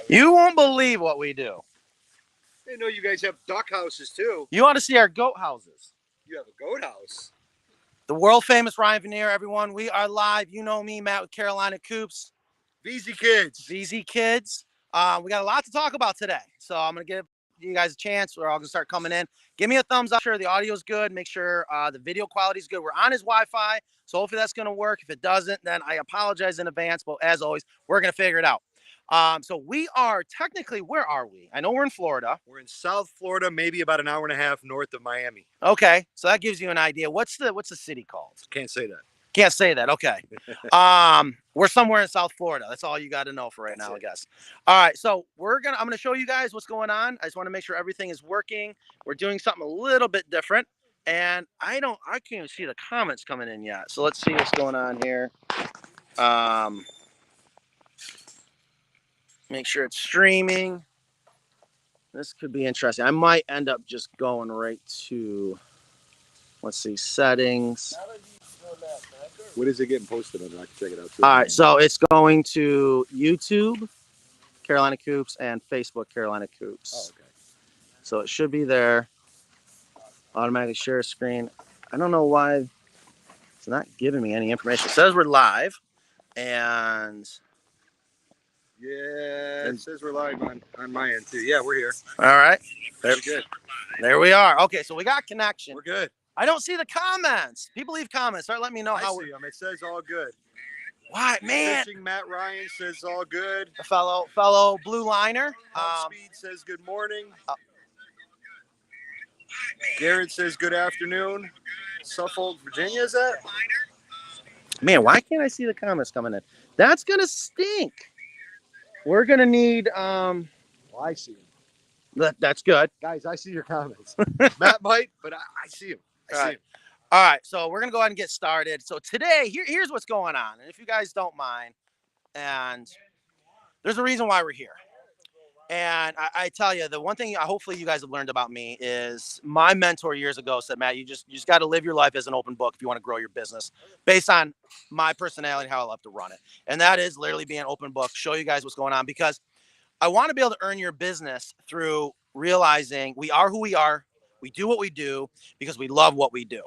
You won't believe what we do. I didn't know you guys have duck houses too. You want to see our goat houses? You have a goat house. The world famous Ryan Veneer, everyone. We are live. You know me, Matt with Carolina Coops. VZ Kids. VZ Kids. We got a lot to talk about today. So I'm going to give you guys a chance. We're all going to start coming in. Give me a thumbs up. Make sure the audio is good. Make sure the video quality is good. We're on his Wi-Fi. So hopefully that's going to work. If it doesn't, then I apologize in advance. But as always, we're going to figure it out. So we are technically, where are we? I know we're in Florida. We're in South Florida, maybe about an hour and a half north of Miami. Okay. So that gives you an idea. What's the city called? Can't say that. Can't say that. Okay. We're somewhere in South Florida. That's all you got to know for right now, I guess. All right. So I'm going to show you guys what's going on. I just want to make sure everything is working. We're doing something a little bit different. And I can't even see the comments coming in yet. So let's see what's going on here. Make sure it's streaming. This could be interesting. I might end up just going right to, let's see, settings. What is it getting posted on? I can check it out too. All right, so it's going to YouTube, Carolina Coops, and Facebook, Carolina Coops. Oh, okay. So it should be there. Automatically share screen. I don't know why it's not giving me any information. It says we're live, and yeah, it says we're live on my end too. Yeah, we're here. All right. Very good. There we are. Okay, so we got connection. We're good. I don't see the comments. People leave comments. Start letting me know how I see them. It says all good. Why, man? Fishing Matt Ryan says all good. A fellow blue liner. Speed says good morning. Garrett says good afternoon. Suffolk, Virginia, is that? Man, why can't I see the comments coming in? That's gonna stink. We're gonna need Well, I see them. that's good. Guys, I see your comments. Matt might, but I see him. I see him. All right, so we're gonna go ahead and get started. So today, here's what's going on, and if you guys don't mind, and there's a reason why we're here. And I tell you, the one thing hopefully you guys have learned about me is my mentor years ago said, Matt, you just got to live your life as an open book if you want to grow your business based on my personality and how I love to run it. And that is literally being an open book, show you guys what's going on, because I want to be able to earn your business through realizing we are who we are. We do what we do because we love what we do.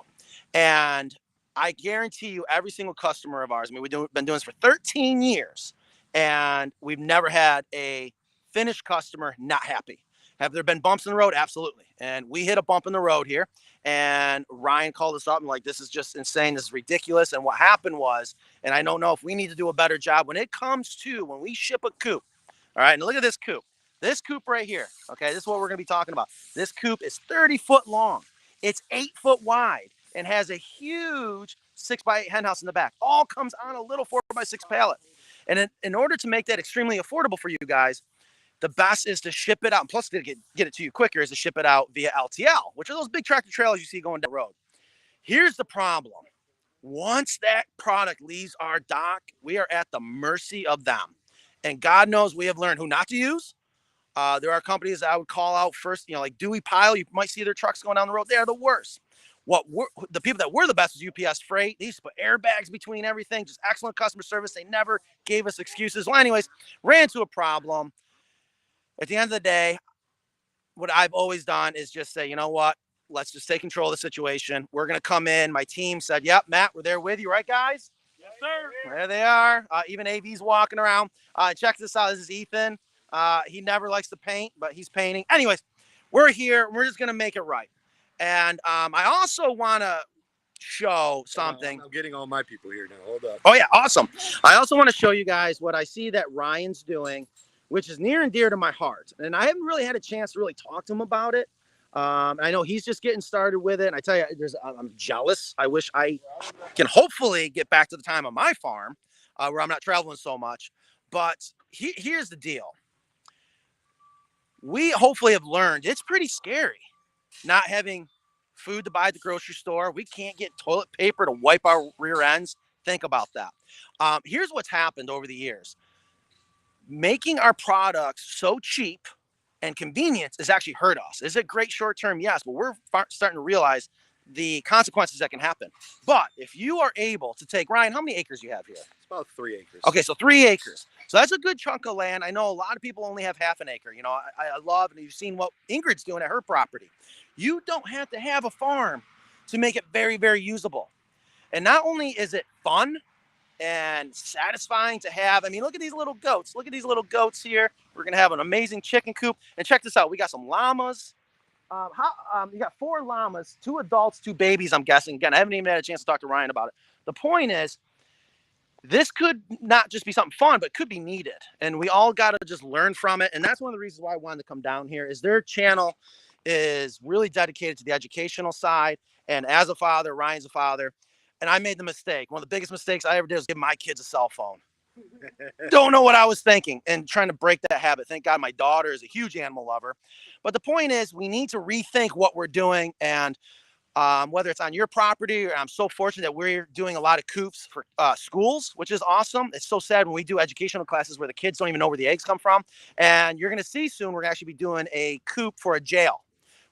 And I guarantee you every single customer of ours, I mean, we've been doing this for 13 years and we've never had a finished customer not happy. Have there been bumps in the road? Absolutely. And we hit a bump in the road here, and Ryan called us up and like, this is just insane. This is ridiculous. And what happened was, and I don't know if we need to do a better job when it comes to when we ship a coop. All right. And look at this coop. This coop right here. Okay. This is what we're going to be talking about. This coop is 30 foot long. It's 8 foot wide and has a huge 6x8 hen house in the back. All comes on a little 4x6 pallet. And in order to make that extremely affordable for you guys, the best is to ship it out, and plus to get it to you quicker is to ship it out via LTL, which are those big tractor trailers you see going down the road. Here's the problem. Once that product leaves our dock, we are at the mercy of them. And God knows we have learned who not to use. There are companies that I would call out first, like Dewey Pile. You might see their trucks going down the road. They're the worst. The people that were the best was UPS Freight. They used to put airbags between everything, just excellent customer service. They never gave us excuses. Well, anyways, ran into a problem. At the end of the day, what I've always done is just say, you know what? Let's just take control of the situation. We're going to come in. My team said, yep, Matt, we're there with you. Right, guys? Yes, sir. There they are. Even AV's walking around. Check this out. This is Ethan. He never likes to paint, but he's painting. Anyways, we're here. We're just going to make it right. And I also want to show something. I'm getting all my people here now. Hold up. Oh, yeah. Awesome. I also want to show you guys what I see that Ryan's doing, which is near and dear to my heart. And I haven't really had a chance to really talk to him about it. I know he's just getting started with it. And I tell you, I'm jealous. I wish I can hopefully get back to the time on my farm where I'm not traveling so much. But here's the deal. We hopefully have learned it's pretty scary not having food to buy at the grocery store. We can't get toilet paper to wipe our rear ends. Think about that. Here's what's happened over the years. Making our products so cheap and convenience has actually hurt us. Is it great short term? Yes, but we're starting to realize the consequences that can happen. But if you are able to take, Ryan, how many acres you have here? It's about 3 acres. Okay, so 3 acres. So that's a good chunk of land. I know a lot of people only have half an acre. You know, I love, and you've seen what Ingrid's doing at her property. You don't have to have a farm to make it very, very usable. And not only is it fun and satisfying to have, I mean, look at these little goats. Look at these little goats here. We're going to have an amazing chicken coop. And check this out. We got some llamas. You got 4 llamas, 2 adults, 2 babies, I'm guessing. Again, I haven't even had a chance to talk to Ryan about it. The point is, this could not just be something fun, but could be needed. And we all got to just learn from it. And that's one of the reasons why I wanted to come down here is their channel is really dedicated to the educational side. And as a father, Ryan's a father. And I made the mistake. One of the biggest mistakes I ever did was give my kids a cell phone. Don't know what I was thinking and trying to break that habit. Thank God my daughter is a huge animal lover. But the point is, we need to rethink what we're doing. And whether it's on your property, or I'm so fortunate that we're doing a lot of coops for schools, which is awesome. It's so sad when we do educational classes where the kids don't even know where the eggs come from. And you're going to see soon, we're going to actually be doing a coop for a jail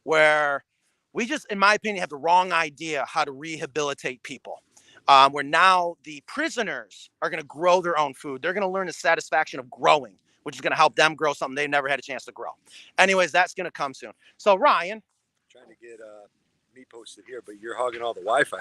where we just, in my opinion, have the wrong idea how to rehabilitate people. Where now the prisoners are going to grow their own food. They're going to learn the satisfaction of growing, which is going to help them grow something they've never had a chance to grow. Anyways, that's going to come soon. So Ryan. Trying to get me posted here, but you're hogging all the Wi-Fi.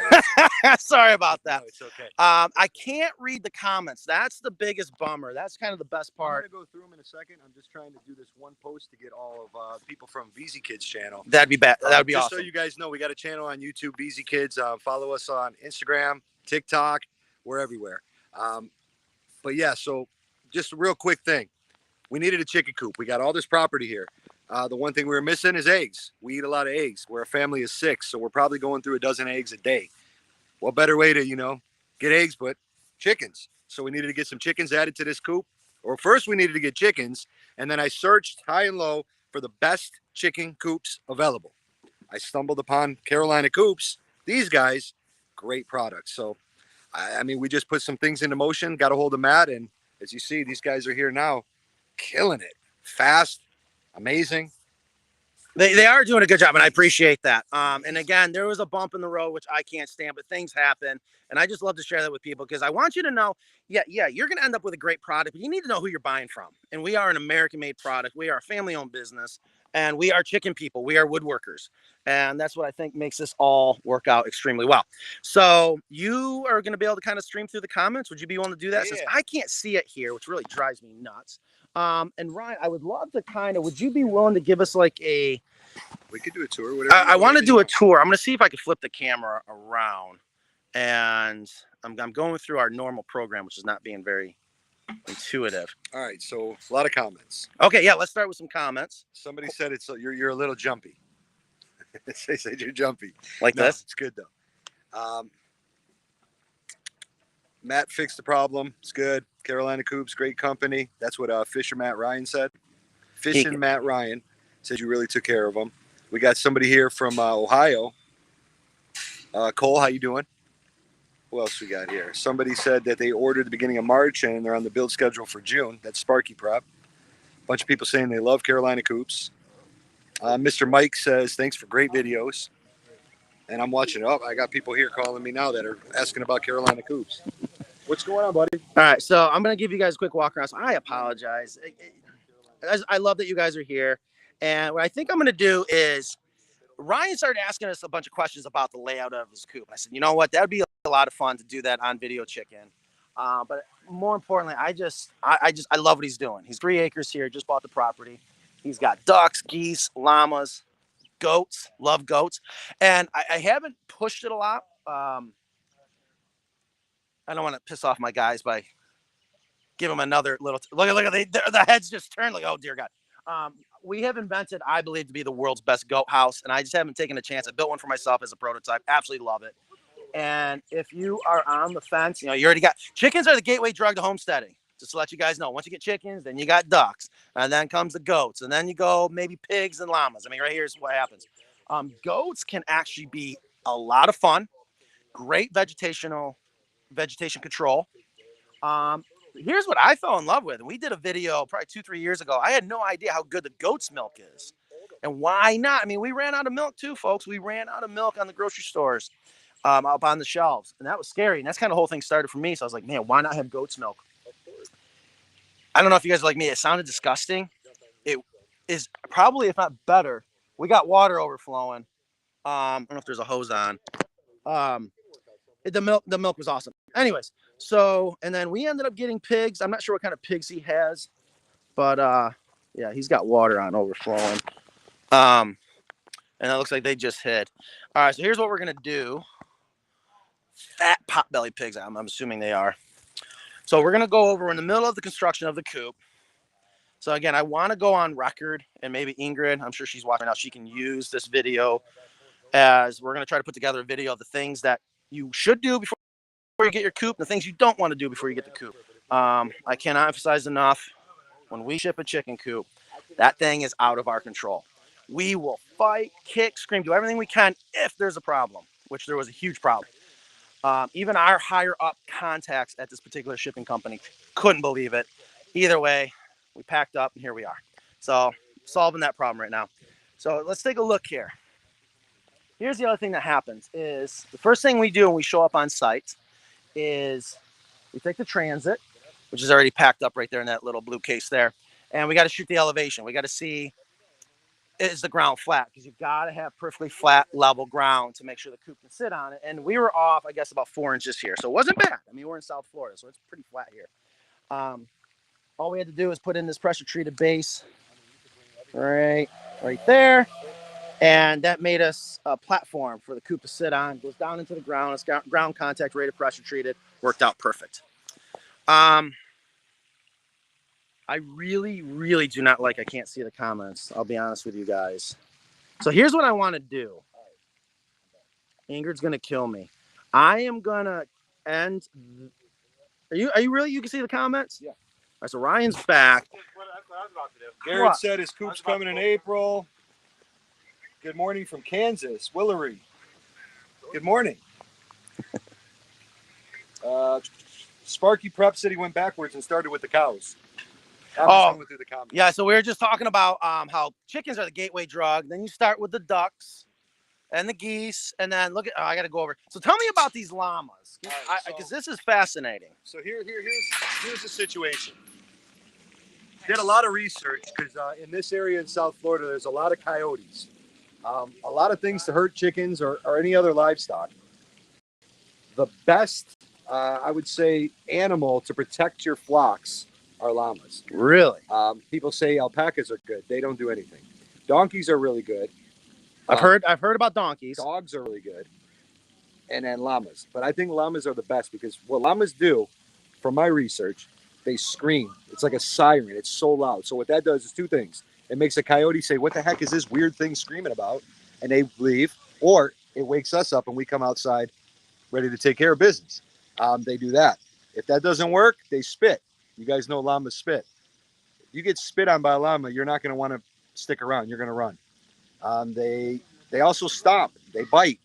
Sorry about that. No, it's okay. I can't read the comments. That's the biggest bummer. That's kind of the best part. I'm going to go through them in a second. I'm just trying to do this one post to get all of people from VZ Kids channel. That'd be bad. That would be just awesome. So you guys know, we got a channel on YouTube, VZ Kids. Follow us on Instagram, TikTok. We're everywhere. But yeah, so just a real quick thing. We needed a chicken coop. We got all this property here. The one thing we were missing is eggs. We eat a lot of eggs. We're a family of 6, so we're probably going through a dozen eggs a day. What better way to, get eggs but chickens? So we needed to get some chickens added to this coop. Or first we needed to get chickens, and then I searched high and low for the best chicken coops available. I stumbled upon Carolina Coops. These guys, great products. So, I mean, we just put some things into motion, got a hold of Matt, and as you see, these guys are here now, killing it. Fast. Amazing. They are doing a good job, and I appreciate that. And again, there was a bump in the road, which I can't stand, but things happen. And I just love to share that with people because I want you to know, yeah, you're going to end up with a great product, but you need to know who you're buying from. And we are an American-made product. We are a family-owned business, and we are chicken people. We are woodworkers. And that's what I think makes this all work out extremely well. So you are going to be able to kind of stream through the comments. Would you be willing to do that? Yeah. Since I can't see it here, which really drives me nuts. And Ryan, I would love to would you be willing to give us like we could do a tour, whatever. I want to do a tour. I'm going to see if I can flip the camera around, and I'm going through our normal program, which is not being very intuitive. All right. So a lot of comments. Okay. Yeah. Let's start with some comments. Somebody said you're a little jumpy. They said you're jumpy. Like this? It's good though. Matt fixed the problem. It's good. Carolina Coops, great company. That's what Fisher Matt Ryan said. Fishing Matt Ryan said you really took care of them. We got somebody here from Ohio. Cole, how you doing? Who else we got here? Somebody said that they ordered the beginning of March and they're on the build schedule for June. That's Sparky Prep. A bunch of people saying they love Carolina Coops. Mr. Mike says, thanks for great videos. And I'm watching up. I got people here calling me now that are asking about Carolina Coops. What's going on, buddy? All right, so I'm going to give you guys a quick walk around. So I apologize. I love that you guys are here. And what I think I'm going to do is Ryan started asking us a bunch of questions about the layout of his coop. I said, you know what? That would be a lot of fun to do that on Video Chicken. But more importantly, I love what he's doing. He's 3 acres here, just bought the property. He's got ducks, geese, llamas, goats, love goats. And I haven't pushed it a lot. I don't want to piss off my guys by give them another little look at the heads just turned like, oh dear God. We have invented, I believe, to be the world's best goat house, and I just haven't taken a chance. I built one for myself as a prototype. Absolutely love it. And if you are on the fence, you already got chickens are the gateway drug to homesteading. Just to let you guys know, once you get chickens, then you got ducks, and then comes the goats, and then you go maybe pigs and llamas. I mean, right here's what happens. Goats can actually be a lot of fun, great vegetation control. Here's what I fell in love with. We did a video probably 2-3 years ago. I had no idea how good the goat's milk is. And why not? I mean, we ran out of milk too, folks. We ran out of milk on the grocery stores, up on the shelves, and that was scary. And that's kind of the whole thing started for me. So I was like, man, why not have goat's milk? I don't know if you guys are like me. It sounded disgusting. It is probably, if not better. We got water overflowing. I don't know if there's a hose on. Um, the milk was awesome. Anyways, so and then we ended up getting pigs. I'm not sure what kind of pigs he has, but yeah, he's got water on overflowing. And it looks like they just hit. All right, so here's what we're gonna do. Fat potbelly pigs, I'm assuming they are. So we're gonna go over in the middle of the construction of the coop. So again, I want to go on record, and maybe Ingrid, I'm sure she's watching now, she can use this video as we're gonna try to put together a video of the things that you should do before you get your coop, and the things you don't want to do before you get the coop. I cannot emphasize enough, when we ship a chicken coop, that thing is out of our control. We will fight, kick, scream, do everything we can if there's a problem, which there was a huge problem. Even our higher up contacts at this particular shipping company couldn't believe it. Either way, we packed up and here we are. So solving that problem right now. So let's take a look here. Here's the other thing that happens is the first thing we do when we show up on site is we take the transit, which is already packed up right there in that little blue case there. And we got to shoot the elevation. We got to see, is the ground flat? Because you've got to have perfectly flat, level ground to make sure the coop can sit on it. And we were off, I guess, about 4 inches here. So it wasn't bad. I mean, we're in South Florida, so it's pretty flat here. All we had to do is put in this pressure treated base right there. And that made us a platform for the coop to sit on. It goes down into the ground. It's got ground contact, rated pressure treated. Worked out perfect. I really, really do not like, I can't see the comments. I'll be honest with you guys. So here's what I want to do. Ingrid's going to kill me. I am going to end. Are you really? You can see the comments? Yeah. All right, so Ryan's back. That's what I was about to do. Garrett said his coop's coming in April. Good morning from Kansas, Willery. Good morning. Sparky Prep said he went backwards and started with the cows. Oh, yeah. So we were just talking about how chickens are the gateway drug. Then you start with the ducks and the geese, and then look at. Oh, I got to go over. So tell me about these llamas, because this is fascinating. So here's the situation. Did a lot of research because in this area in South Florida, there's a lot of coyotes. A lot of things to hurt chickens or any other livestock. The best, I would say, animal to protect your flocks are llamas. Really? People say alpacas are good. They don't do anything. Donkeys are really good. I've heard about donkeys. Dogs are really good. And then llamas. But I think llamas are the best because what llamas do, from my research, they scream. It's like a siren. It's so loud. So what that does is two things. It makes a coyote say, what the heck is this weird thing screaming about? And they leave. Or it wakes us up and we come outside ready to take care of business. They do that. If that doesn't work, they spit. You guys know llamas spit. If you get spit on by a llama, you're not going to want to stick around. You're going to run. They also stomp. They bite.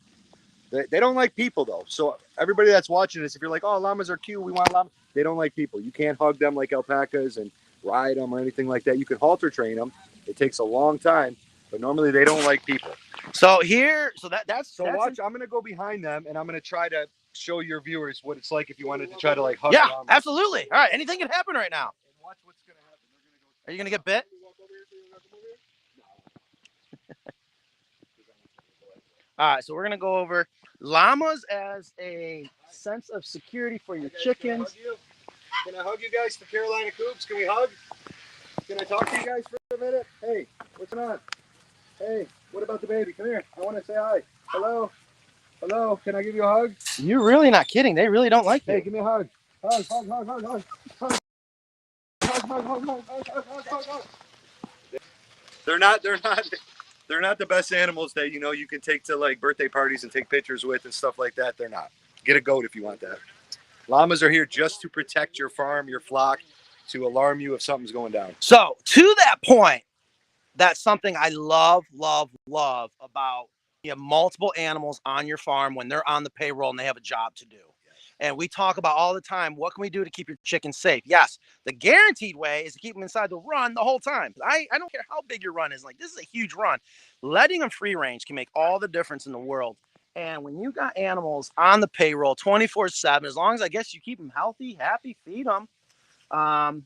They don't like people, though. So everybody that's watching this, if you're like, oh, llamas are cute, we want llamas. They don't like people. You can't hug them like alpacas and ride them or anything like that. You can halter train them. It takes a long time, but normally they don't like people. So here, that's watch. I'm going to go behind them, and I'm going to try to show your viewers what it's like if you wanted to try to like hug. Yeah, absolutely. All right, anything can happen right now. And watch what's going to happen. Are you going to get bit? All right, so we're going to go over llamas as a sense of security for your chickens. Can I hug you guys for Carolina Coops? Can we hug? Can I talk to you guys for a minute? Hey, what's going on? Hey, what about the baby? Come here. I want to say hi. Hello? Hello? Can I give you a hug? You're really not kidding. They really don't like you. Hey, give me a hug. Hug, hug, hug, hug, hug. Hug. Hug, hug, hug, hug, hug, hug, hug. They're not the best animals that you can take to like birthday parties and take pictures with and stuff like that. They're not. Get a goat if you want that. Llamas are here just to protect your farm, your flock, to alarm you if something's going down. So to that point, that's something I love about you have multiple animals on your farm when they're on the payroll and they have a job to do. And we talk about all the time, what can we do to keep your chickens safe? Yes, the guaranteed way is to keep them inside the run the whole time. I don't care how big your run is. Like, this is a huge run. Letting them free range can make all the difference in the world. And when you got animals on the payroll 24/7, as long as I guess you keep them healthy, happy, feed them,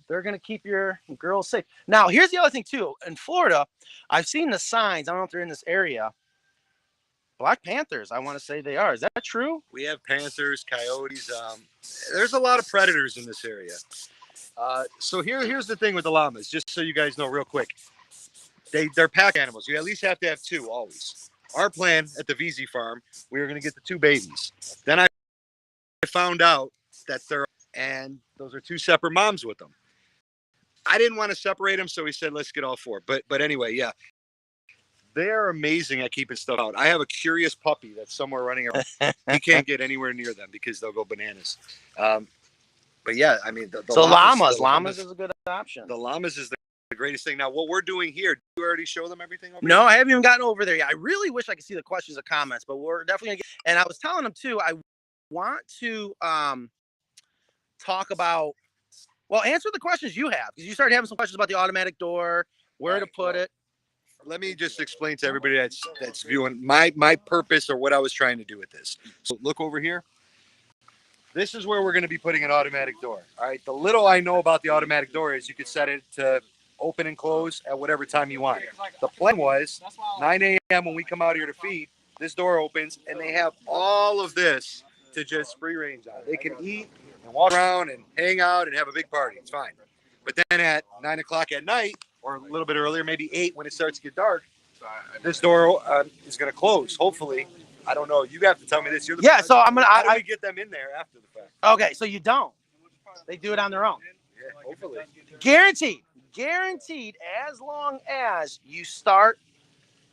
they're going to keep your girls safe. Now, here's the other thing, too. In Florida, I've seen the signs. I don't know if they're in this area. Black Panthers, I want to say they are. Is that true? We have panthers, coyotes. There's a lot of predators in this area. So here's the thing with the llamas, just so you guys know real quick. They're pack animals. You at least have to have two always. Our plan at the VZ farm, we were going to get the two babies. Then I found out that those are two separate moms with them. I didn't want to separate them, so we said, let's get all four. But anyway, yeah. They are amazing at keeping stuff out. I have a curious puppy that's somewhere running around. He can't get anywhere near them because they'll go bananas. But yeah, I mean, the llamas is a good option. The llamas is the greatest thing. Now, what we're doing here, do you already show them everything? No, I haven't even gotten over there yet. I really wish I could see the questions and comments, but we're definitely going to get. And I was telling them too, I want to talk about, well, answer the questions you have, because you started having some questions about the automatic door, where to put it. Let me just explain to everybody that's viewing my purpose or what I was trying to do with this. So look over here. This is where we're going to be putting an automatic door. All right. The little I know about the automatic door is you could set it to open and close at whatever time you want. The plan was 9 a.m. when we come out here to feed, this door opens and they have all of this to just free range on. They can eat and walk around and hang out and have a big party. It's fine. But then at 9 o'clock at night, or a little bit earlier, maybe 8 when it starts to get dark, this door is going to close. Hopefully, I don't know. You have to tell me this. You're the so I'm gonna. How do we get them in there after the fact? Okay, so you don't. They do it on their own. Yeah, hopefully. Guaranteed. As long as you start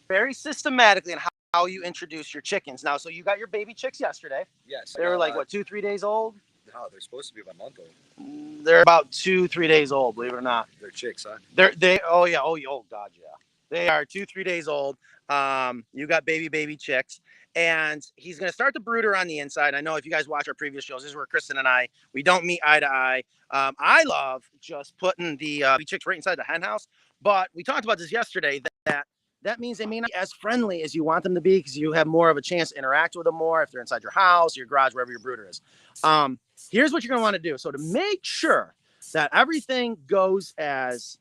very systematically in how you introduce your chickens. Now, so you got your baby chicks yesterday. Yes. They were like what, 2-3 days old? No, they're supposed to be about a month old. They're about 2-3 days old, believe it or not. They're chicks, huh? Oh god, yeah. They are 2-3 days old. You got baby chicks, and he's gonna start the brooder on the inside. I know if you guys watch our previous shows, this is where Kristen and we don't meet eye to eye. I love just putting the chicks right inside the hen house, but we talked about this yesterday that means they may not be as friendly as you want them to be, because you have more of a chance to interact with them more if they're inside your house, your garage, wherever your brooder is. Here's what you're going to want to do. So to make sure that everything goes as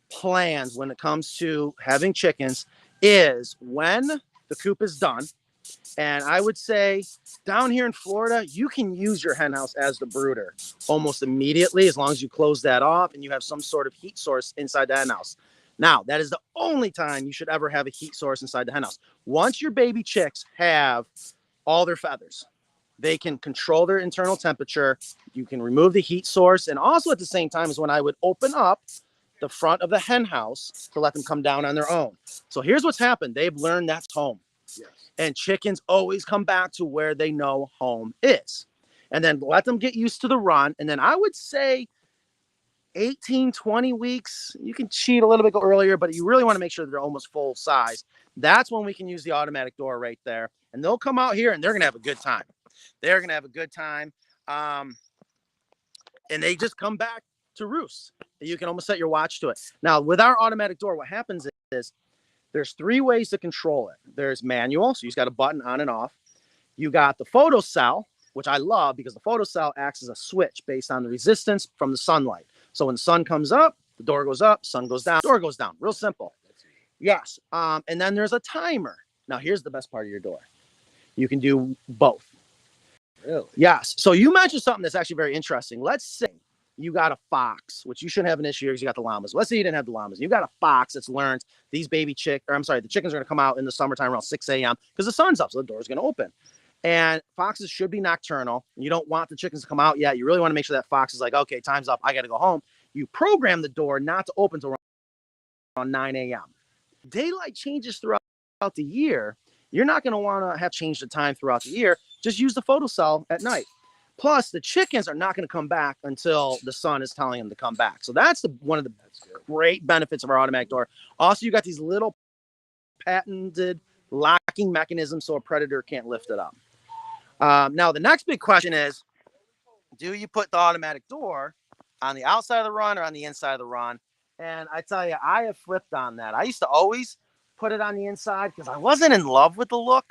planned when it comes to having chickens is when the coop is done. And I would say down here in Florida, you can use your hen house as the brooder almost immediately, as long as you close that off and you have some sort of heat source inside the hen house. Now, that is the only time you should ever have a heat source inside the hen house. Once your baby chicks have all their feathers, they can control their internal temperature. You can remove the heat source. And also at the same time is when I would open up the front of the hen house to let them come down on their own. So here's what's happened. They've learned that's home. Yes. And chickens always come back to where they know home is. And then let them get used to the run. And then I would say 18-20 weeks, you can cheat a little bit earlier, but you really want to make sure that they're almost full size. That's when we can use the automatic door right there. And they'll come out here and they're going to have a good time. They're going to have a good time. And they just come back to roost. You can almost set your watch to it. Now, with our automatic door, what happens is there's 3 ways to control it. There's manual, so you just got a button on and off. You got the photocell, which I love because the photocell acts as a switch based on the resistance from the sunlight. So when the sun comes up, the door goes up, sun goes down, door goes down. Real simple. Yes. And then there's a timer. Now, here's the best part of your door. You can do both. Really? Yes. So you mentioned something that's actually very interesting. Let's say you got a fox, which you shouldn't have an issue because you got the llamas. Let's say you didn't have the llamas. You got a fox that's learned the chickens are going to come out in the summertime around 6 a.m. because the sun's up, so the door's going to open. And foxes should be nocturnal. You don't want the chickens to come out yet. You really want to make sure that fox is like, okay, time's up. I got to go home. You program the door not to open until around 9 a.m. Daylight changes throughout the year. You're not going to want to have changed the time throughout the year. Just use the photocell at night. Plus, the chickens are not going to come back until the sun is telling them to come back. So that's one of the great benefits of our automatic door. Also, you got these little patented locking mechanisms so a predator can't lift it up. Now, the next big question is, do you put the automatic door on the outside of the run or on the inside of the run? And I tell you, I have flipped on that. I used to always put it on the inside because I wasn't in love with the look.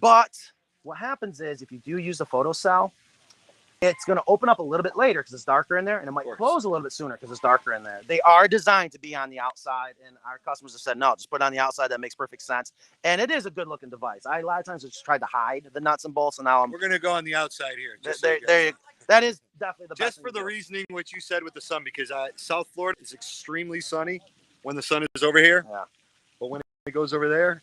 But what happens is if you do use the photo cell, it's going to open up a little bit later because it's darker in there, and it might close a little bit sooner because it's darker in there. They are designed to be on the outside, and our customers have said, no, just put it on the outside. That makes perfect sense. And it is a good looking device. I a lot of times just tried to hide the nuts and bolts, and now we're going to go on the outside here. That is definitely the best. Just for the reasoning, what you said with the sun, because South Florida is extremely sunny when the sun is over here. Yeah. But when it goes over there,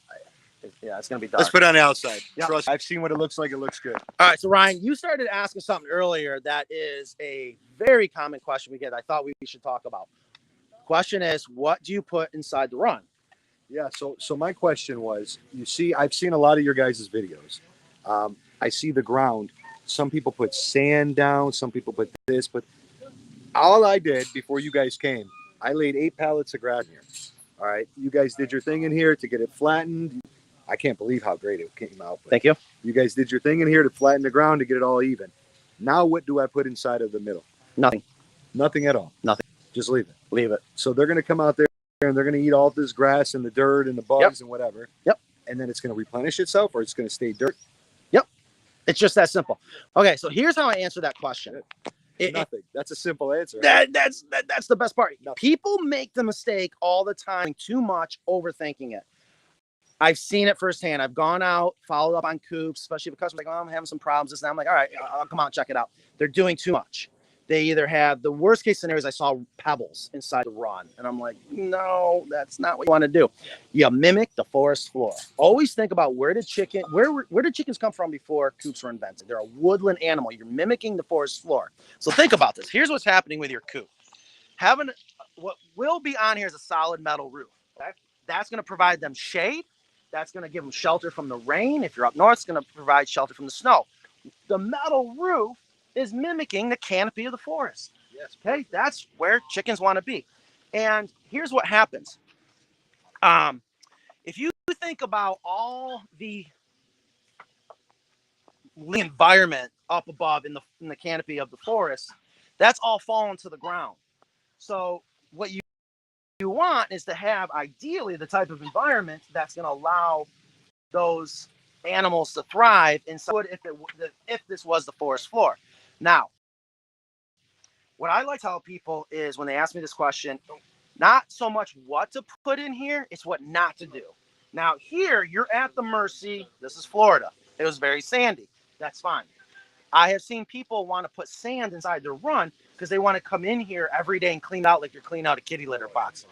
yeah, it's going to be dark. Let's put it on the outside. Yep. Trust, I've seen what it looks like. It looks good. All right. So, Ryan, you started asking something earlier that is a very common question we get. I thought we should talk about. Question is, what do you put inside the run? Yeah. So my question was, you see, I've seen a lot of your guys' videos. I see the ground. Some people put sand down. Some people put this. But all I did before you guys came, I laid 8 pallets of grass in here. All right. You guys did your thing in here to get it flattened. I can't believe how great it came out. Thank you. You guys did your thing in here to flatten the ground to get it all even. Now what do I put inside of the middle? Nothing. Nothing at all. Nothing. Just leave it. Leave it. So they're going to come out there and they're going to eat all this grass and the dirt and the bugs and whatever. Yep. And then it's going to replenish itself, or it's going to stay dirt. Yep. It's just that simple. Okay, so here's how I answer that question. Nothing. That's a simple answer. That's the best part. Nothing. People make the mistake all the time, too much, overthinking it. I've seen it firsthand. I've gone out, followed up on Coops, especially if a customer's like, oh, I'm having some problems. This and that. I'm like, all right, I'll come out and check it out. They're doing too much. They either have the worst case scenarios. I saw pebbles inside the run, and I'm like, no, that's not what you want to do. You mimic the forest floor. Always think about where did chickens come from before coops were invented? They're a woodland animal. You're mimicking the forest floor. So think about this. Here's what's happening with your coop. What will be on here is a solid metal roof. Okay? That's going to provide them shade. That's going to give them shelter from the rain. If you're up north, it's going to provide shelter from the snow. The metal roof is mimicking the canopy of the forest. Yes. Okay, that's where chickens want to be. And here's what happens. If you think about all the environment up above in the canopy of the forest, that's all fallen to the ground. So what you want is to have ideally the type of environment that's going to allow those animals to thrive inside if this was the forest floor. Now, what I like to tell people is when they ask me this question, not so much what to put in here, it's what not to do. Now, here you're at the mercy. This is Florida. It was very sandy. That's fine. I have seen people want to put sand inside their run because they want to come in here every day and clean out like you're cleaning out a kitty litter box.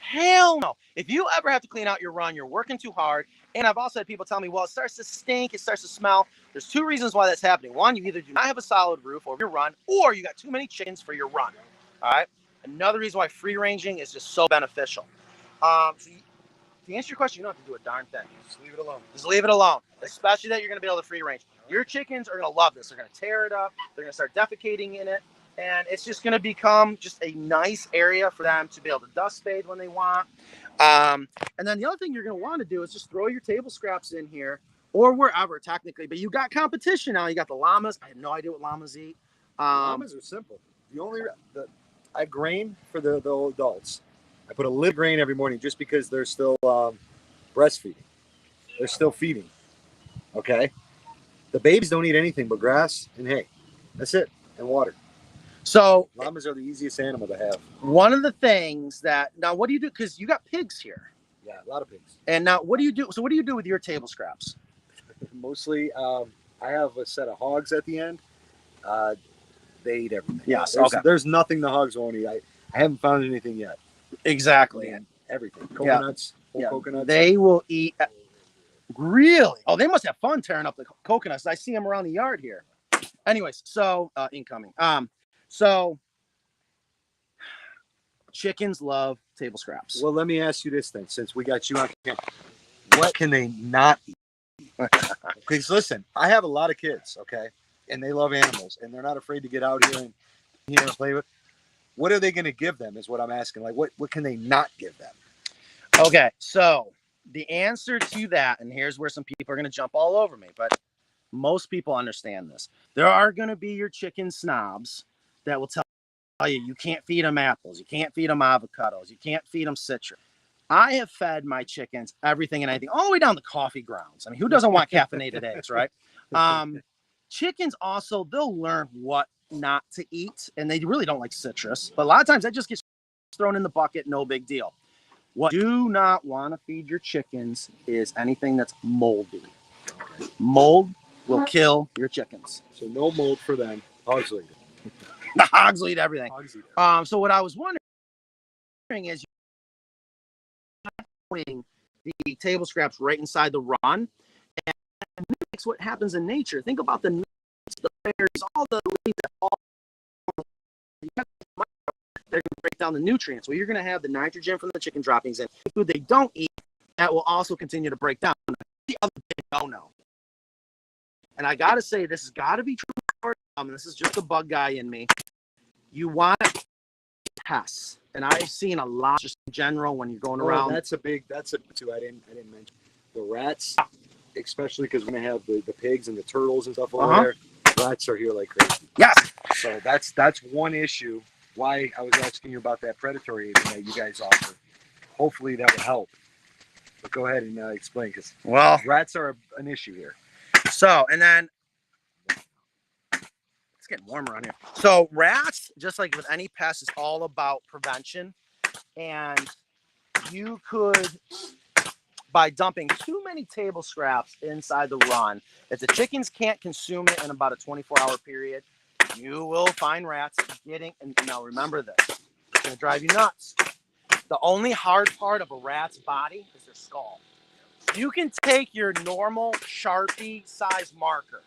Hell no. If you ever have to clean out your run, you're working too hard. And I've also had people tell me, well, it starts to stink, it starts to smell. There's 2 reasons why that's happening. One, you either do not have a solid roof over your run, or you got too many chickens for your run. All right. Another reason why free ranging is just so beneficial. To answer your question, you don't have to do a darn thing. Just leave it alone. Just leave it alone, especially that you're going to be able to free range. Your chickens are going to love this. They're going to tear it up. They're going to start defecating in it. And it's just going to become just a nice area for them to be able to dust spade when they want. And then the other thing you're going to want to do is just throw your table scraps in here or wherever technically. But you got competition now. You got the llamas. I have no idea what llamas eat. Llamas are simple. I have grain for the adults. I put a little grain every morning just because they're still breastfeeding. They're still feeding. Okay? The babies don't eat anything but grass and hay. That's it. And water. So llamas are the easiest animal to have. One of the things that now, what do you do? Because you got pigs here. Yeah, a lot of pigs. And now, what do you do? So, what do you do with your table scraps? Mostly, I have a set of hogs at the end. They eat everything. Yes. There's nothing the hogs won't eat. I haven't found anything yet. Exactly. Man, everything. Coconuts. Yeah. Coconuts. They will eat. Really? Oh, they must have fun tearing up the coconuts. I see them around the yard here. Anyways, so incoming. So chickens love table scraps. Well, let me ask you this then, since we got you on camera. What can they not eat? Because listen, I have a lot of kids, okay, and they love animals, and they're not afraid to get out here and play with. What are they going to give them? Is what I'm asking. Like, what can they not give them? Okay, so the answer to that, and here's where some people are going to jump all over me, but Most people understand this. There are going to be your chicken snobs that will tell you can't feed them apples, you can't feed them avocados, you can't feed them citrus. I have fed my chickens everything and anything, all the way down to coffee grounds. I mean, who doesn't want caffeinated eggs, right? Chickens also, they'll learn what not to eat, and they really don't like citrus. But a lot of times that just gets thrown in the bucket, no big deal. What you do not want to feed your chickens is anything that's moldy. Mold will kill your chickens. So no mold for them. Hogs will eat it. The hogs will eat everything. Hogs eat it. So what I was wondering is, putting the table scraps right inside the run, and mimics what happens in nature. Think about the nuts, the berries, all the leaves that fall. They're going to break down the nutrients. Well, you're going to have the nitrogen from the chicken droppings and food they don't eat that will also continue to break down. The other big no-no. And I got to say, this has got to be true. This is just a bug guy in me. You want pests, and I've seen a lot just in general when you're going around. That's a too. I didn't mention the rats, especially because we're gonna have the pigs and the turtles and stuff over there. Rats are here like crazy. Yes. So that's one issue. Why I was asking you about that predatory agent that you guys offer. Hopefully that will help. But go ahead and explain, because rats are an issue here. So, and then it's getting warmer around here. So rats, just like with any pest, is all about prevention. And you could, by dumping too many table scraps inside the run, if the chickens can't consume it in about a 24-hour period, you will find rats getting, and now remember this, it's going to drive you nuts. The only hard part of a rat's body is their skull. You can take your normal Sharpie size marker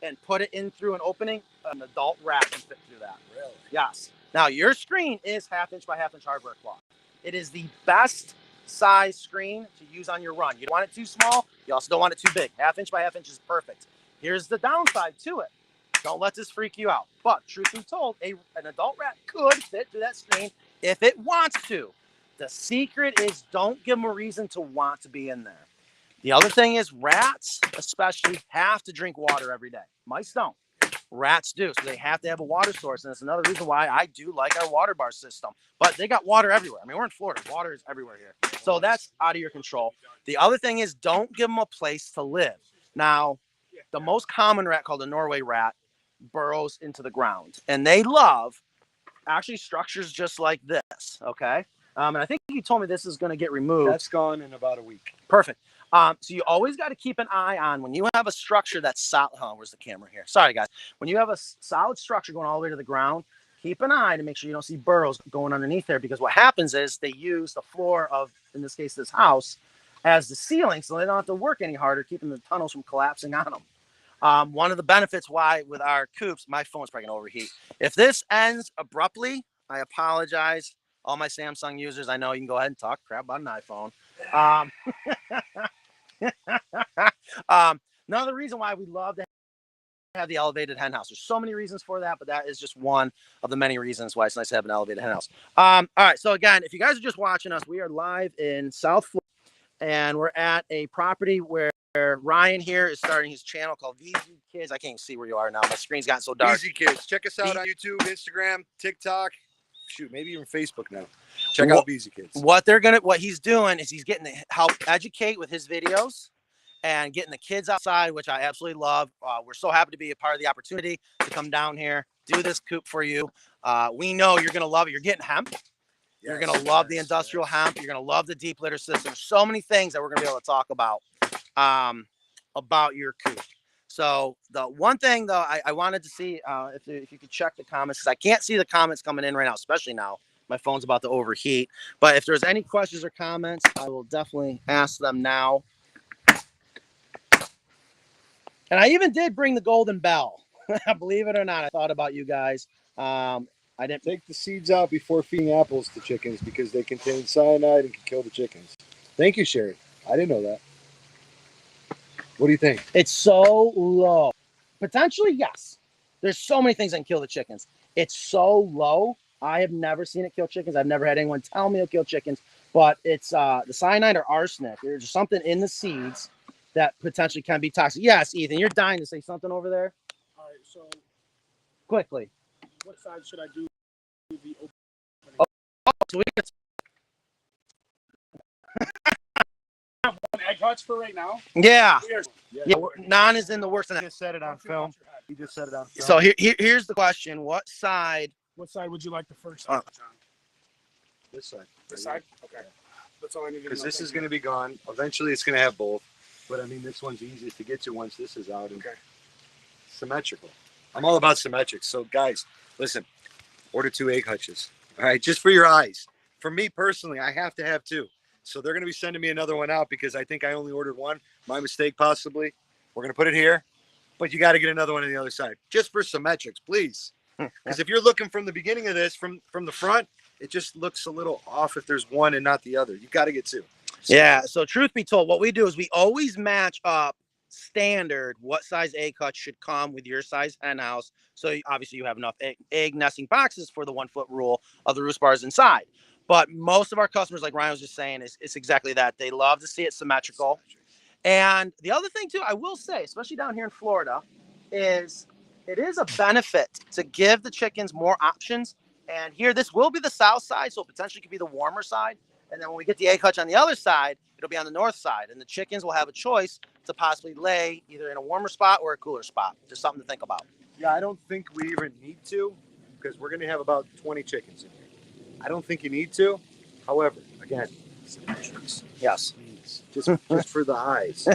and put it in through an opening, an adult rat can fit through that. Really? Yes. Now, your screen is 1/2 by 1/2 hardware cloth. It is the best size screen to use on your run. You don't want it too small. You also don't want it too big. 1/2 by 1/2 is perfect. Here's the downside to it. Don't let this freak you out. But truth be told, an adult rat could fit through that screen if it wants to. The secret is don't give them a reason to want to be in there. The other thing is rats, especially, have to drink water every day. Mice don't. Rats do. So they have to have a water source. And that's another reason why I do like our water bar system. But they got water everywhere. I mean, we're in Florida. Water is everywhere here. So that's out of your control. The other thing is don't give them a place to live. Now, the most common rat, called a Norway rat, burrows into the ground. And they love actually structures just like this. Okay. And I think you told me this is going to get removed. That's gone in about a week. Perfect. So you always got to keep an eye on when you have a structure that's solid. Oh, where's the camera here? Sorry, guys. When you have a solid structure going all the way to the ground, keep an eye to make sure you don't see burrows going underneath there, because what happens is they use the floor of, in this case, this house as the ceiling, so they don't have to work any harder, keeping the tunnels from collapsing on them. One of the benefits why with our coops, my phone's probably going to overheat. If this ends abruptly, I apologize. All my Samsung users, I know you can go ahead and talk crap about an iPhone. Another reason why we love to have the elevated hen house. There's so many reasons for that, but that is just one of the many reasons why it's nice to have an elevated hen house. All right. So again, if you guys are just watching us, we are live in South Florida, and we're at a property where Ryan here is starting his channel called VZ Kids. I can't even see where you are now. My screen's gotten so dark. VZ Kids. Check us out on YouTube, Instagram, TikTok. Shoot, maybe even Facebook now. Check out VZ Kids. What he's doing is he's getting to help educate with his videos and getting the kids outside, which I absolutely love. We're so happy to be a part of the opportunity to come down here, do this coop for you. We know you're going to love it. You're getting hemp. You're going to love the industrial hemp. You're going to love the deep litter system. There's so many things that we're going to be able to talk about your coop. So the one thing, though, I wanted to see if you could check the comments, because I can't see the comments coming in right now, especially now. My phone's about to overheat. But if there's any questions or comments, I will definitely ask them now. And I even did bring the golden bell. Believe it or not, I thought about you guys. I didn't take the seeds out before feeding apples to chickens because they contain cyanide and can kill the chickens. Thank you, Sherry. I didn't know that. What do you think? It's so low. Potentially, yes. There's so many things that can kill the chickens. It's so low. I have never seen it kill chickens. I've never had anyone tell me it'll kill chickens. But it's the cyanide or arsenic. There's something in the seeds that potentially can be toxic. Yes, Ethan, you're dying to say something over there. All right, so Quickly. what side should I do the opening? Oh, so we can... One egg hutch for right now. Yeah. Yeah, Nan is in the works. He just said it on film. He just said it on film. So here's the question: what side? What side would you like the first egg hutch on? This side. This side? Okay. That's all I need to know. Because this is going to be gone. Eventually, it's going to have both. But I mean, this one's easiest to get to once this is out. And okay. Symmetrical. I'm all about symmetrics. So, guys, listen. Order 2 egg hutches. All right, just for your eyes. For me personally, I have to have 2. So they're going to be sending me another one out because I think I only ordered 1. My mistake, possibly. We're going to put it here. But you got to get another one on the other side. Just for symmetrics, please. Because if you're looking from the beginning of this, from the front, it just looks a little off if there's one and not the other. You got to get 2. So, yeah. So truth be told, what we do is we always match up standard what size egg hutch should come with your size hen house. So obviously you have enough egg nesting boxes for the 1 foot rule of the roost bars inside. But most of our customers, like Ryan was just saying, it's exactly that. They love to see it symmetrical. And the other thing too, I will say, especially down here in Florida, is it is a benefit to give the chickens more options. And here, this will be the south side, so it potentially could be the warmer side. And then when we get the egg hutch on the other side, it'll be on the north side. And the chickens will have a choice to possibly lay either in a warmer spot or a cooler spot. Just something to think about. Yeah, I don't think we even need to because we're going to have about 20 chickens in here. I don't think you need to. However, again, symmetrics. Yes. Please, just for the eyes.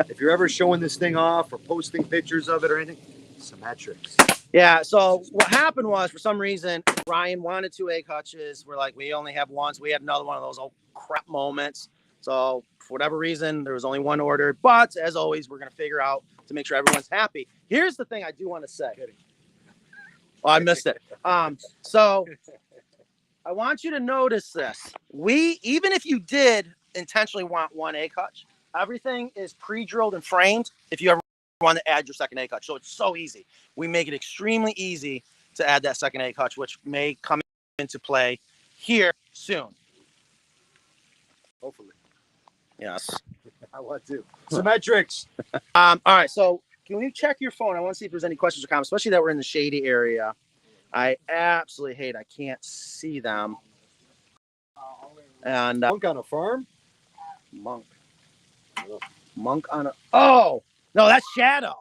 If you're ever showing this thing off or posting pictures of it or anything, symmetrics. Yeah, so what happened was, for some reason, Ryan wanted 2 egg hutches. We're like, we only have 1, so we had another one of those oh crap moments. So for whatever reason, there was only 1 order. But as always, we're going to figure out to make sure everyone's happy. Here's the thing I do want to say. Oh, I missed it. So I want you to notice this. Even if you did intentionally want 1 egg hutch, everything is pre-drilled and framed if you ever want to add your second egg hutch. So it's so easy. We make it extremely easy to add that second egg hutch, which may come into play here soon. Hopefully. Yes. I want to. Symmetrics. All right. So can you check your phone? I want to see if there's any questions or comments, especially that we're in the shady area. I absolutely hate I can't see them. And Monk on a farm? Monk. Monk on a... Oh! No, that's Shadow.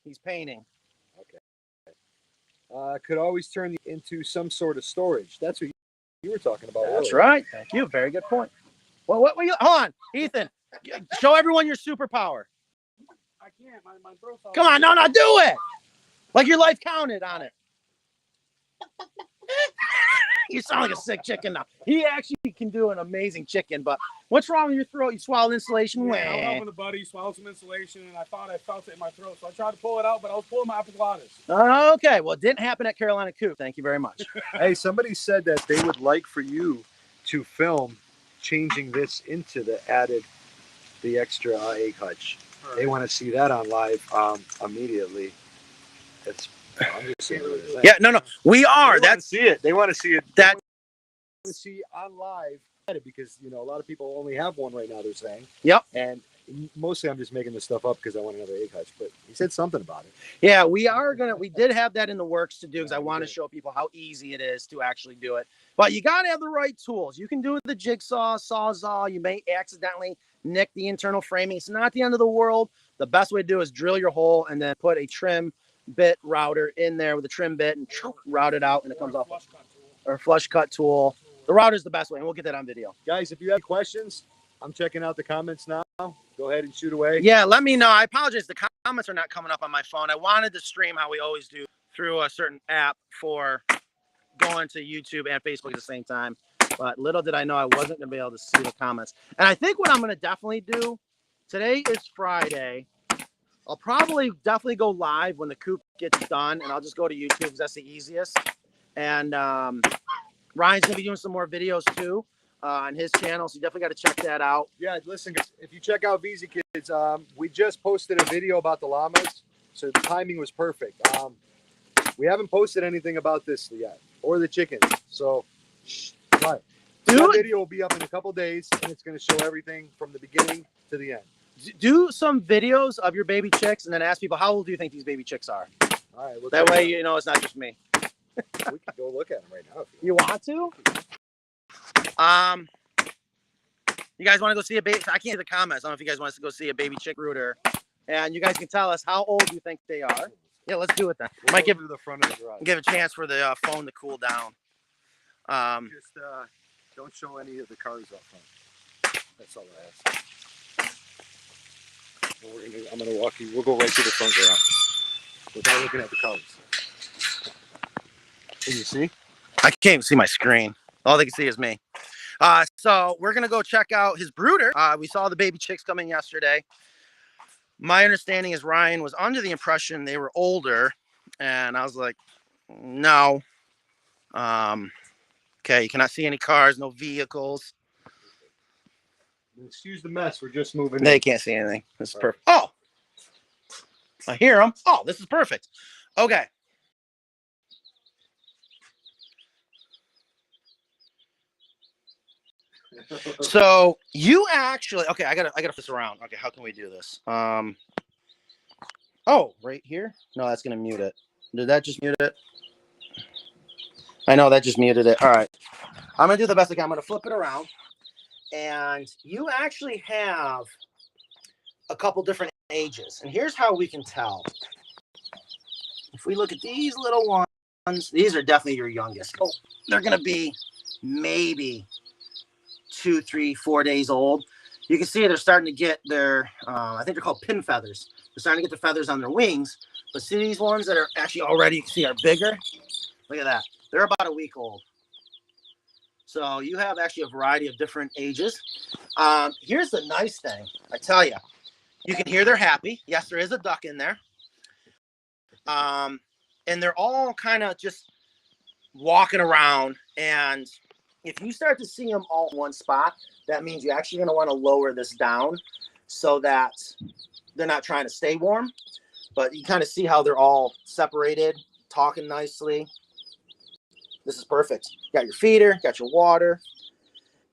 He's painting. Okay. Could always turn into some sort of storage. That's what you were talking about. That's earlier. right. Thank you. Very good point. Well, what were you... Hold on, Ethan. Show everyone your superpower. I can't. My throat's all... Come on, no, do it. Like your life counted on it. You sound like a sick chicken now. He actually can do an amazing chicken, but what's wrong with your throat? You swallowed insulation? Yeah, I was helping a buddy swallow some insulation, and I thought I felt it in my throat, so I tried to pull it out, but I was pulling my epiglottis. Okay, well, it didn't happen at Carolina Coops. Thank you very much. Hey, somebody said that they would like for you to film changing this into the extra egg hutch. Right. They want to see that on live immediately. That's... I'm just saying yeah, no, we are. That's see it. They want to see it. That to see on live because a lot of people only have one right now. They're saying. Yep. And mostly I'm just making this stuff up because I want another egg hutch. But he said something about it. Yeah, we did have that in the works to do because I want to show people how easy it is to actually do it. But you got to have the right tools. You can do it with the jigsaw, sawzall. You may accidentally nick the internal framing. It's not the end of the world. The best way to do it is drill your hole and then put a trim bit router in there with a trim bit and route it out and it comes off. Or a flush cut tool. The router is the best way, and we'll get that on video. Guys, if you have questions, I'm checking out the comments now. Go ahead and shoot away. Yeah, let me know. I apologize. The comments are not coming up on my phone. I wanted to stream how we always do through a certain app for going to YouTube and Facebook at the same time. But little did I know I wasn't going to be able to see the comments. And I think what I'm going to definitely do, today is Friday. I'll definitely go live when the coop gets done, and I'll just go to YouTube because that's the easiest. And Ryan's going to be doing some more videos too on his channel, so you definitely got to check that out. Yeah, listen, guys, if you check out VZ Kids, we just posted a video about the llamas, so the timing was perfect. We haven't posted anything about this yet, or the chickens, so that video will be up in a couple days, and it's going to show everything from the beginning to the end. Do some videos of your baby chicks and then ask people, how old do you think these baby chicks are? All right. That way, you know, it's not just me. We can go look at them right now. If You want to? You guys want to go see a baby? I can't see the comments. I don't know if you guys want us to go see a baby chick brooder. And you guys can tell us how old you think they are. Yeah, let's do it then. We'll Might go through the front of the garage. give a chance for the phone to cool down. Just don't show any of the cars up front. That's all I ask. I'm gonna walk you. We'll go right to the front garage without looking at the cars. Can you see? I can't even see my screen. All they can see is me. So we're gonna go check out his brooder. We saw the baby chicks come in yesterday. My understanding is Ryan was under the impression they were older, and I was like, no. Okay, you cannot see any cars, no vehicles. Excuse the mess. We're just moving. They can't see anything. This is perfect. Oh, I hear them. Oh, this is perfect. Okay. So you actually, okay, I gotta flip this around. Okay, how can we do this? Oh, right here? No, that's gonna mute it. Did that just mute it? I know that just muted it. All right. I'm gonna do the best I can. I'm gonna flip it around. And you actually have a couple different ages. And here's how we can tell. If we look at these little ones, these are definitely your youngest. Oh, they're gonna be maybe 2, 3, 4 days old. You can see they're starting to get their, I think they're called pin feathers. They're starting to get the feathers on their wings. But see these ones that are actually already, you can see, are bigger? Look at that. They're about a week old. So you have actually a variety of different ages. Here's the nice thing. I tell you, you can hear they're happy. Yes, there is a duck in there. And they're all kind of just walking around. And if you start to see them all in one spot, that means you're actually going to want to lower this down so that they're not trying to stay warm. But you kind of see how they're all separated, talking nicely. This is perfect. You got your feeder, got your water.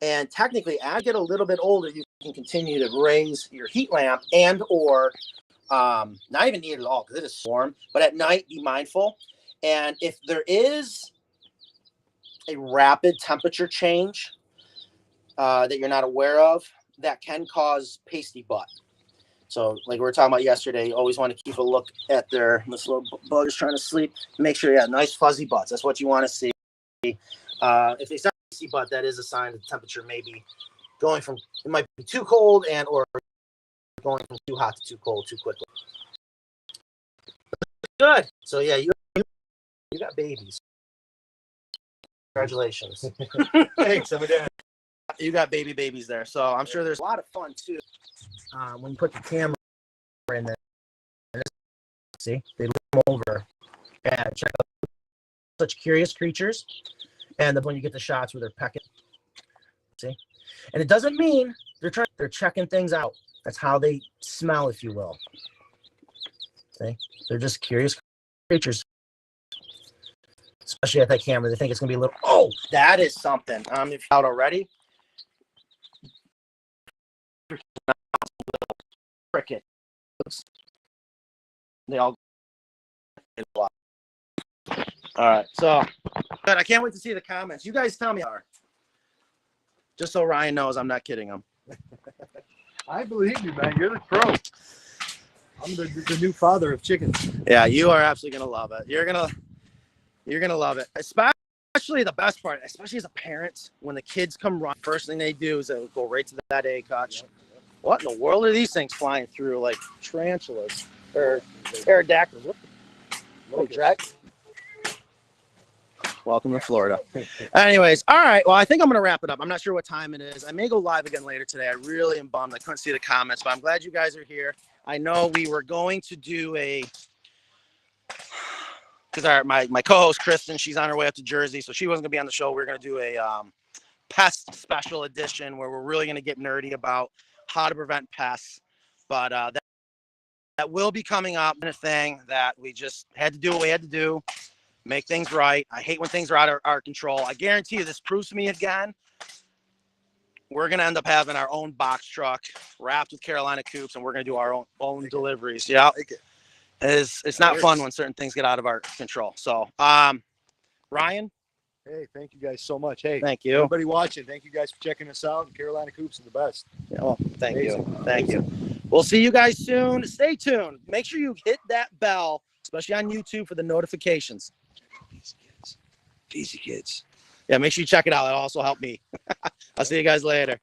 And technically, as you get a little bit older, you can continue to raise your heat lamp and or not even need it at all because it is warm. But at night, be mindful. And if there is a rapid temperature change that you're not aware of, that can cause pasty butt. So like we were talking about yesterday, you always want to keep a look at this little bug is trying to sleep. Make sure you have nice fuzzy butts. That's what you want to see. If they start to see butt, that is a sign that the temperature may be going from, it might be too cold and or going from too hot to too cold too quickly. Good. So yeah, you got babies. Congratulations. Thanks. I'm dad. You got babies there. So I'm sure there's a lot of fun too when you put the camera in there. See, they look over and check out such curious creatures. And then when you get the shots where they're pecking, see, and it doesn't mean they're checking things out. That's how they smell, if you will. See, they're just curious creatures. Especially at that camera, they think it's gonna be a little. Oh, that is something. If you're out already, cricket. They all. All right, so good. I can't wait to see the comments. You guys tell me, just so Ryan knows I'm not kidding him. I believe you, man. You're the pro. I'm the new father of chickens. Yeah, you are absolutely gonna love it. You're gonna love it. Especially the best part, especially as a parent, when the kids come run, first thing they do is they go right to that egg hutch. Yep. What in the world are these things flying through like tarantulas or pterodactyls? Welcome to Florida. Anyways, all right. Well, I think I'm going to wrap it up. I'm not sure what time it is. I may go live again later today. I really am bummed. I couldn't see the comments, but I'm glad you guys are here. I know we were going to do because my co-host Kristen, she's on her way up to Jersey, so she wasn't going to be on the show. We were going to do a pest special edition where we're really going to get nerdy about how to prevent pests. But that will be coming up in a thing that we just had to do what we had to do. Make things right. I hate when things are out of our control. I guarantee you this proves to me again we're going to end up having our own box truck wrapped with Carolina Coops, and we're going to do our own deliveries. Yeah. It's not fun when certain things get out of our control. So, Ryan. Hey, thank you guys so much. Hey, thank you. Everybody watching, thank you guys for checking us out. Carolina Coops are the best. Oh, thank you. Thank you. We'll see you guys soon. Stay tuned. Make sure you hit that bell, especially on YouTube, for the notifications. Easy kids. Yeah, make sure you check it out. It'll also help me. I'll see you guys later.